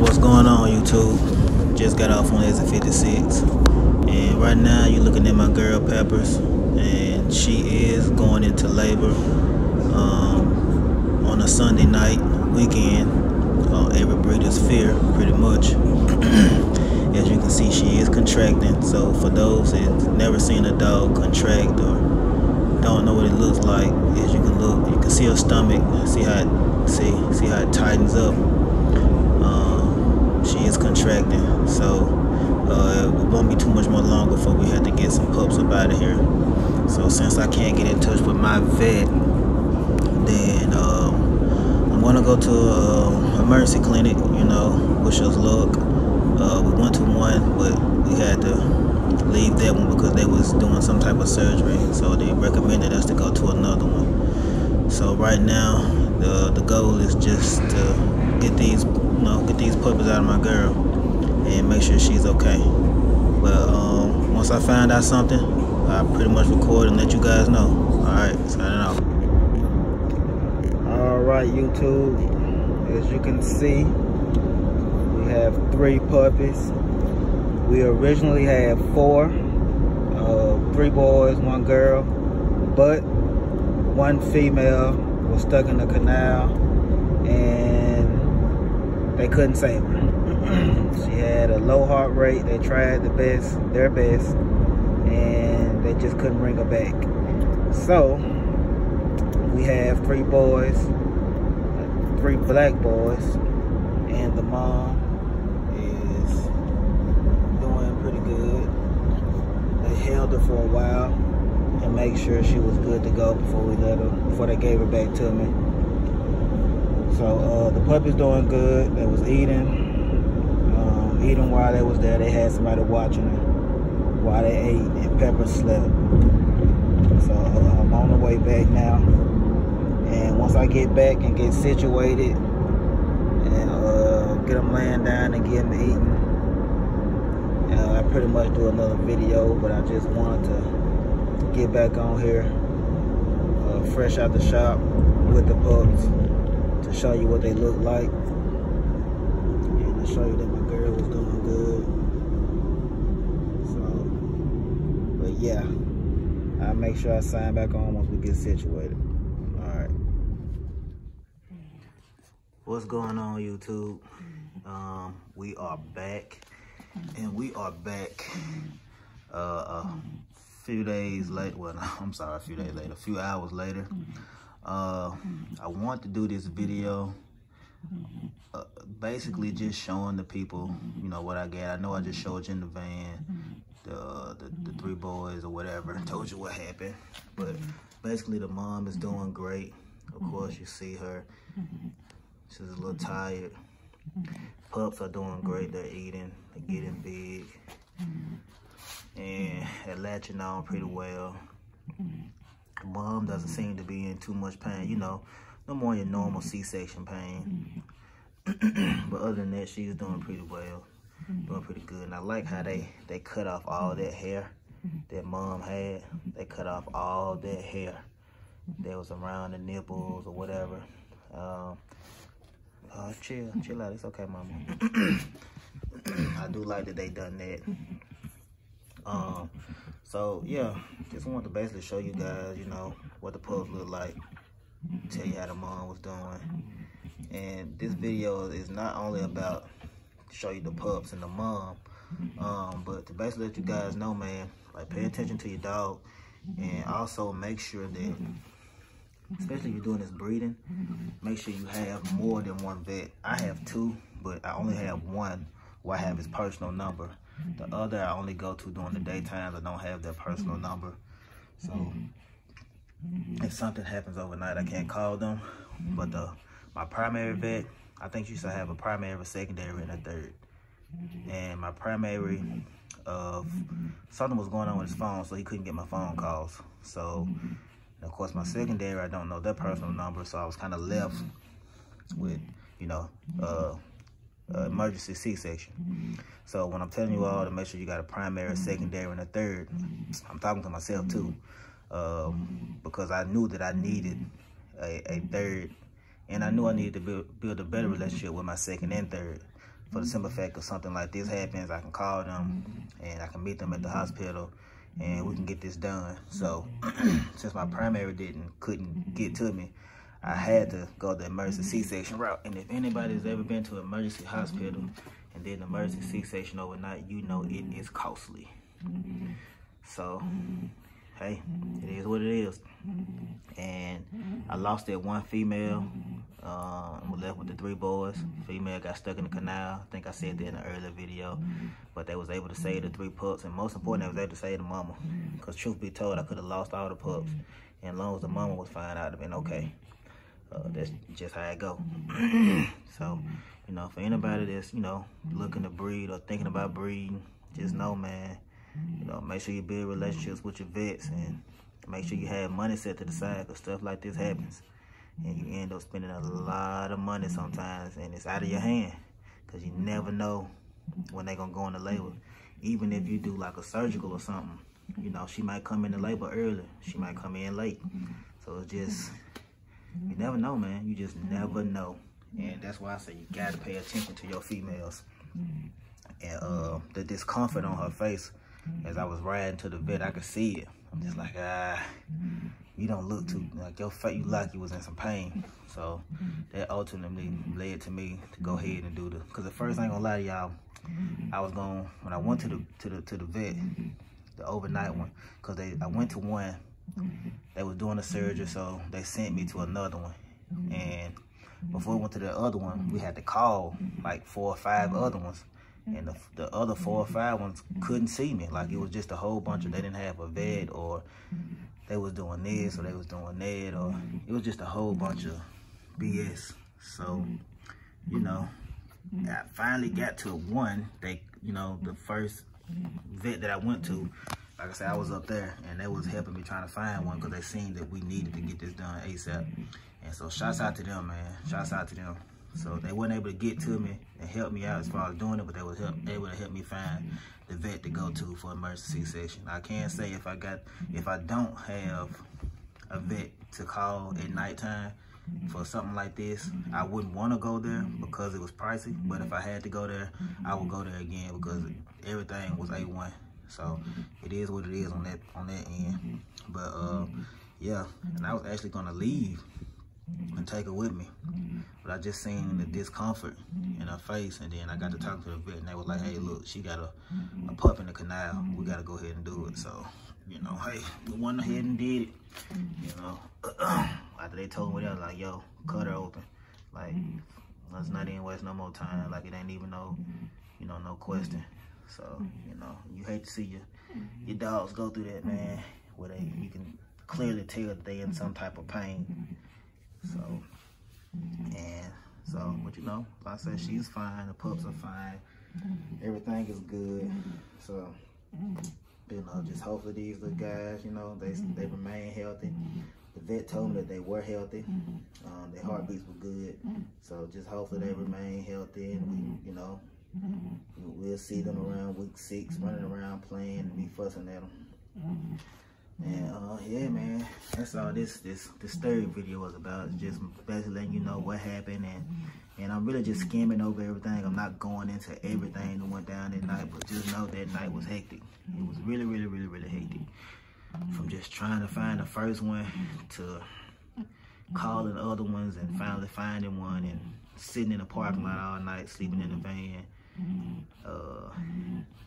What's going on, YouTube? Just got off on exit 56, and right now you're looking at my girl Peppers, and she is going into labor on a Sunday night weekend. Every breeder's fear, pretty much. As you can see, she is contracting. So for those that's never seen a dog contract or don't know what it looks like, as you can look, you can see her stomach, see how it tightens up. She is contracting, so it won't be too much more longer before we have to get some pups up out of here. So since I can't get in touch with my vet, then I'm gonna go to a emergency clinic, wish us luck. We went to one, but we had to leave that one because they was doing some type of surgery, so they recommended us to go to another one. So right now the goal is just to get these puppies out of my girl and make sure she's okay. But once I find out something, I pretty much record and let you guys know. Alright, signing off. Alright, YouTube, as you can see, we have 3 puppies. We originally had 4, 3 boys, 1 girl, but 1 female was stuck in the canal and they couldn't save her. She had a low heart rate. They tried their best, and they just couldn't bring her back. So we have 3 boys, 3 black boys, and the mom is doing pretty good. They held her for a while and make sure she was good to go before they gave her back to me. So the puppy's doing good. They was eating while they was there. They had somebody watching them while they ate, and Pepper slept. So I'm on the way back now, and once I get back and get situated and get them laying down and get them eating, I pretty much do another video. But I just wanted to get back on here fresh out the shop with the pups to show you what they look like and to show you that my girl was doing good. So, but yeah, I'll make sure I sign back on once we get situated. Alright. What's going on, YouTube? We are back, and we are back a few days later. Well, I'm sorry, a few days later, a few hours later. I want to do this video basically just showing the people, what I got. I know I just showed you in the van the 3 boys or whatever, told you what happened, but basically the mom is doing great. Of course, you see her, she's a little tired. Pups are doing great. They're eating, they're getting big, and they're latching on pretty well. Mom doesn't seem to be in too much pain, no more your normal C-section pain. But other than that, she's doing pretty well, doing pretty good. And I like how they cut off all that hair that mom had. They cut off all that hair that was around the nipples or whatever. Chill out, it's okay, mama. I do like that they done that. So yeah, just wanted to basically show you guys, what the pups look like, tell you how the mom was doing. And this video is not only about to show you the pups and the mom, but to basically let you guys know, man, like, pay attention to your dog, and also make sure that, especially if you're doing this breeding, make sure you have more than 1 vet. I have 2, but I only have 1 where I have his personal number. The other I only go to during the daytime. I don't have their personal number. So if something happens overnight, I can't call them. But my primary vet, I think you should have a primary, a secondary, and a third. And my primary, something was going on with his phone, so he couldn't get my phone calls. So, of course, my secondary, I don't know their personal number, so I was kind of left with, emergency C-section. So when I'm telling you all to make sure you got a primary, a secondary, and a third, I'm talking to myself too, because I knew that I needed a third, and I knew I needed to build a better relationship with my second and third. for the simple fact of something like this happens, I can call them and I can meet them at the hospital and we can get this done. So since my primary couldn't get to me, I had to go the emergency C-section route. And if anybody's ever been to an emergency hospital and did an emergency C-section overnight, you know it is costly. So, hey, it is what it is. And I lost that one female, was left with the 3 boys. Female got stuck in the canal. I think I said that in an earlier video. But they was able to save the 3 pups. And most important, they was able to save the mama. Because truth be told, I could have lost all the pups. And as long as the mama was fine, I'd have been okay. That's just how it go. So, you know, for anybody that's, you know, looking to breed or thinking about breeding, just know, man, you know, make sure you build relationships with your vets and make sure you have money set to the side, because stuff like this happens. And you end up spending a lot of money sometimes, and it's out of your hand, because you never know when they're going to go into labor. Even if you do like a surgical or something, you know, she might come into labor early. She might come in late. So it's just, you never know, man. You just never know. And that's why I say you got to pay attention to your females. And the discomfort on her face as I was riding to the vet, I could see it. I'm just like, you don't look too, like your face, you like you was in some pain. So that ultimately led to me to go ahead and do because the first, I ain't gonna lie to y'all, I was going, when I went to the vet, the overnight one, because I went to one, they was doing the surgery, so they sent me to another one. And before we went to the other one, we had to call like 4 or 5 other ones. And the other 4 or 5 ones couldn't see me. Like, it was just a whole bunch of, they didn't have a vet, or they was doing this, or they was doing that, or it was just a whole bunch of BS. So, you know, I finally got to one. They, you know, the first vet that I went to, like I said, I was up there, and they was helping me trying to find one, because they seen that we needed to get this done ASAP. And so, shouts out to them, man. Shouts out to them. So they weren't able to get to me and help me out as far as doing it, but they was able to help me find the vet to go to for emergency C-section. I can't say if I don't have a vet to call at nighttime for something like this, I wouldn't want to go there because it was pricey. But if I had to go there, I would go there again, because everything was A1. So it is what it is on that end. But yeah, and I was actually gonna leave and take her with me, but I just seen the discomfort in her face, and then I got to talk to the vet, and they was like, hey, look, she got a pup in the canal, we got to go ahead and do it. So, you know, hey, we went ahead and did it, you know. After they told me that, like, yo, cut her open, like, let's not even waste no more time, like, it ain't even no, you know, no question. So, you know, you hate to see your dogs go through that, man, where you can clearly tell that they in some type of pain. But you know, like I said, she's fine, the pups are fine, everything is good. So, you know, just hopefully these little guys, you know, they remain healthy. The vet told me that they were healthy, their heartbeats were good. So just hopefully they remain healthy, and we, you know, we'll see them around week 6, running around playing and me fussing at them. And yeah, man, that's all this third video was about. It's just basically letting you know what happened, and I'm really just skimming over everything. I'm not going into everything that went down that night, but just know that night was hectic. It was really, really, really, really hectic. From just trying to find the first one to calling other ones and finally finding one, and sitting in the parking lot all night, sleeping in the van,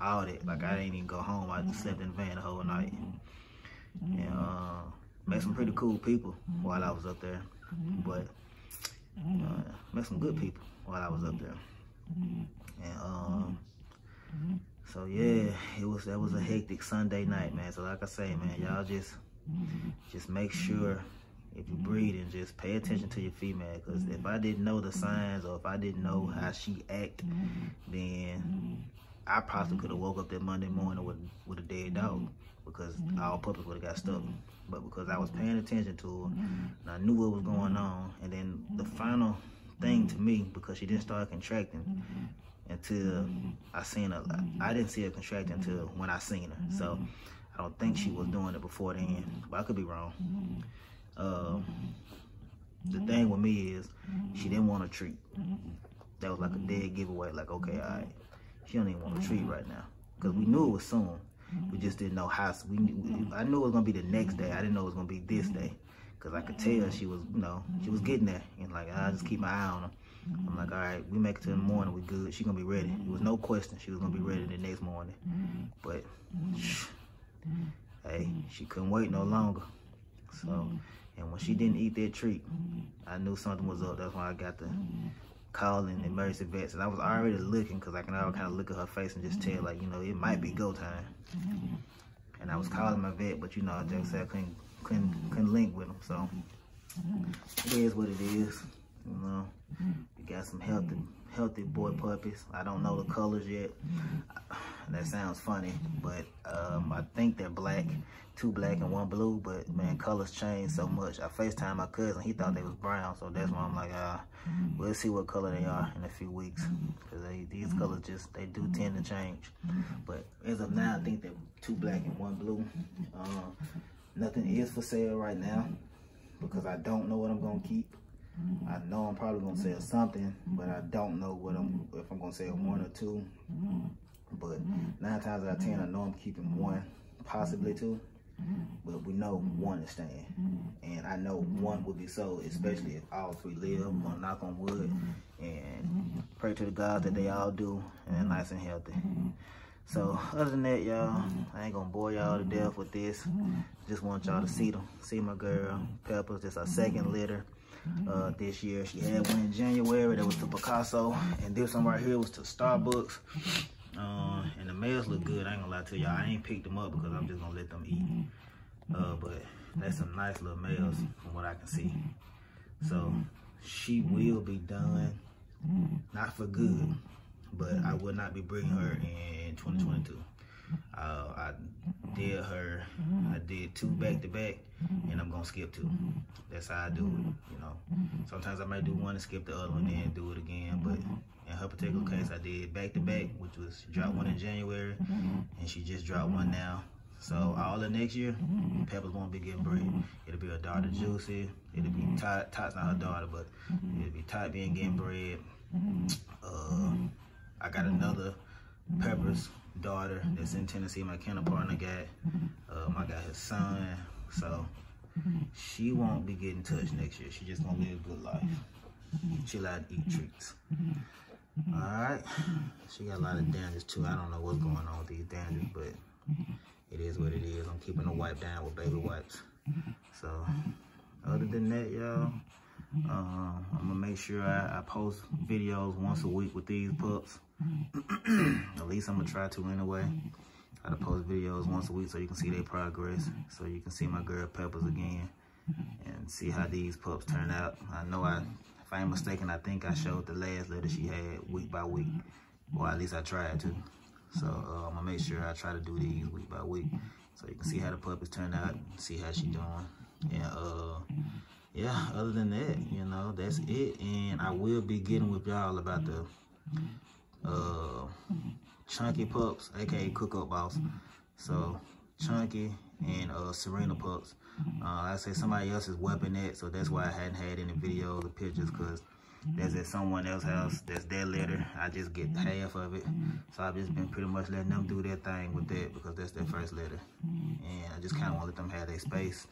all that. Like, I didn't even go home. I just slept in the van the whole night. And met some pretty cool people while I was up there, but met some good people while I was up there. And so yeah, that was a hectic Sunday night, man. So like I say, man, y'all just make sure, if you're breeding, just pay attention to your female, because if I didn't know the signs, or if I didn't know how she act, then I probably could have woke up that Monday morning with a dead dog, because all puppies would have got stuck. But because I was paying attention to her, and I knew what was going on, and then the final thing to me, because she didn't start contracting until I seen her. I didn't see her contracting until when I seen her. So I don't think she was doing it before then, but I could be wrong. The thing with me is, she didn't want to treat. that was like a dead giveaway. Like, okay, all right, she don't even want to treat right now, because we knew it was soon. We just didn't know how. I knew it was gonna be the next day. I didn't know it was gonna be this day, because I could tell she was, you know, she was getting there. And like, I just keep my eye on her. I'm like, all right, we make it to the morning, we good. She gonna be ready. It was no question. She was gonna be ready the next morning. But hey, she couldn't wait no longer. So, and when she didn't eat that treat, I knew something was up. That's why I got the calling the emergency vets. And I was already looking, because I can already kind of look at her face and just tell, like, you know, it might be go time. And I was calling my vet, but you know, I just said I couldn't link with him. So it is what it is. You know, you got some healthy boy puppies. I don't know the colors yet. That sounds funny, but I think they're black, 2 black and 1 blue. But man, colors change so much. I FaceTimed my cousin. He thought they was brown, so that's why I'm like, we'll see what color they are in a few weeks, because these colors they do tend to change. But as of now, I think they're 2 black and 1 blue. Nothing is for sale right now, because I don't know what I'm gonna keep. I know I'm probably gonna sell something, but I don't know if I'm gonna sell 1 or 2. But 9 times out of 10, I know I'm keeping 1, possibly 2. But we know 1 is staying, and I know 1 will be sold, especially if all 3 live. I'm gonna knock on wood and pray to the God that they all do and they're nice and healthy. So other than that, y'all, I ain't gonna bore y'all to death with this. Just want y'all to see them. See my girl Peppers. This is our 2nd litter this year. She had one in January. That was to Picasso, and this one right here was to Starbucks. And the males look good. I ain't gonna lie to y'all. I ain't picked them up because I'm just gonna let them eat. But that's some nice little males from what I can see. So she will be done, not for good, but I will not be bringing her in 2022. I did 2 back-to-back, and I'm gonna skip 2. That's how I do it, you know. Sometimes I might do 1 and skip the other one, then do it again. But in her particular case, I did back-to-back, which was she dropped 1 in January, and she just dropped 1 now. So all of next year, Peppers won't be getting bred. It'll be her daughter Juicy. It'll be Tot's not her daughter, but it'll be Tot being getting bred. I got another Peppers daughter that's in Tennessee, my kennel partner got. I got his son. So she won't be getting touched next year. She just gonna live a good life. Chill out and eat treats. Alright. She got a lot of dandruff too. I don't know what's going on with these dandruff, but it is what it is. I'm keeping the wipe down with baby wipes. So other than that, y'all, I'm gonna make sure I post videos once a week with these pups. At least I'm gonna try to anyway. I gotta post videos once a week so you can see their progress, so you can see my girl Peppers again and see how these pups turn out. I know if I ain't mistaken, I think I showed the last litter she had week by week, or at least I tried to. So I'm gonna make sure I try to do these week by week so you can see how the puppies turn out, see how she doing. And yeah, other than that, you know, that's it. And I will be getting with y'all about the Chunky pups, aka Cook Up Boss. So Chunky and Serena pups. I say somebody else is whooping that, so that's why I hadn't had any videos or pictures, because that's at someone else's house. That's their litter. I just get half of it. So I've just been pretty much letting them do their thing with that, because that's their first litter. And I just kind of want to let them have their space,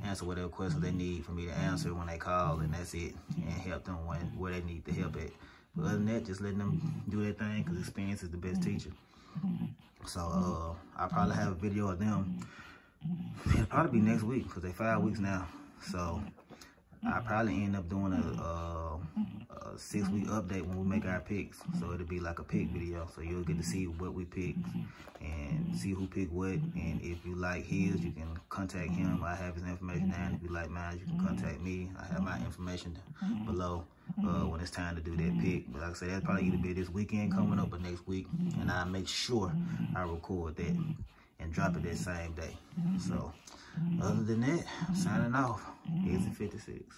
answer whatever questions they need for me to answer when they call, and that's it. And help them where they need the help at. But other than that, just letting them do their thing, because experience is the best teacher. So I'll probably have a video of them. It'll probably be next week, because they're 5 weeks now. So I'll probably end up doing a 6-week update when we make our picks. So it'll be like a pick video. So you'll get to see what we picked and see who picked what. And if you like his, you can contact him. I have his information down. If you like mine, you can contact me. I have my information below when it's time to do that pick. But like I said, that'll probably either be this weekend coming up or next week. And I'll make sure I record that and drop it that same day. So other than that, I'm signing off. Easy 56.